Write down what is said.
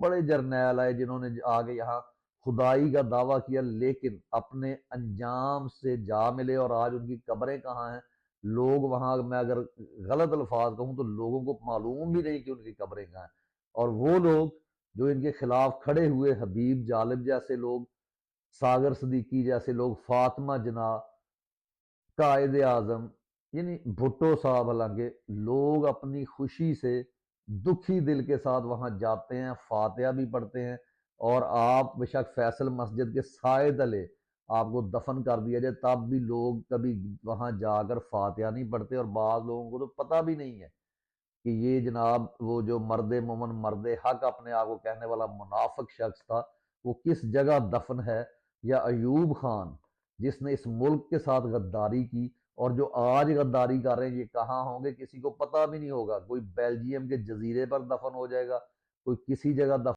बड़े जर्नैल आए जिन्होंने आगे यहाँ खुदाई का दावा किया, लेकिन अपने अंजाम से जा मिले और आज उनकी कब्रें कहाँ हैं। लोग वहां, मैं अगर गलत अल्फाज कहूं तो लोगों को मालूम भी नहीं कि उनकी कब्रें कहाँ हैं। और वो लोग जो इनके खिलाफ खड़े हुए, हबीब जालिब जैसे लोग, सागर सदीकी जैसे लोग, फातिमा जना, कायदे आजम, यानी भुट्टो साहब, हालांकि लोग अपनी खुशी से दुखी दिल के साथ वहां जाते हैं, फातिहा भी पढ़ते हैं। और आप बेशक फैसल मस्जिद के साए तले आपको दफन कर दिया जाए, तब भी लोग कभी वहां जाकर फातिहा नहीं पढ़ते। और बाद लोगों को तो पता भी नहीं है कि ये जनाब वो जो मर्द मोमन मर्द हक अपने आप को कहने वाला मुनाफिक शख्स था, वो किस जगह दफन है। या अयूब खान जिसने इस मुल्क के साथ गद्दारी की, और जो आज गद्दारी कर रहे हैं, ये कहाँ होंगे किसी को पता भी नहीं होगा। कोई बेल्जियम के जजीरे पर दफन हो जाएगा, कोई किसी जगह दफन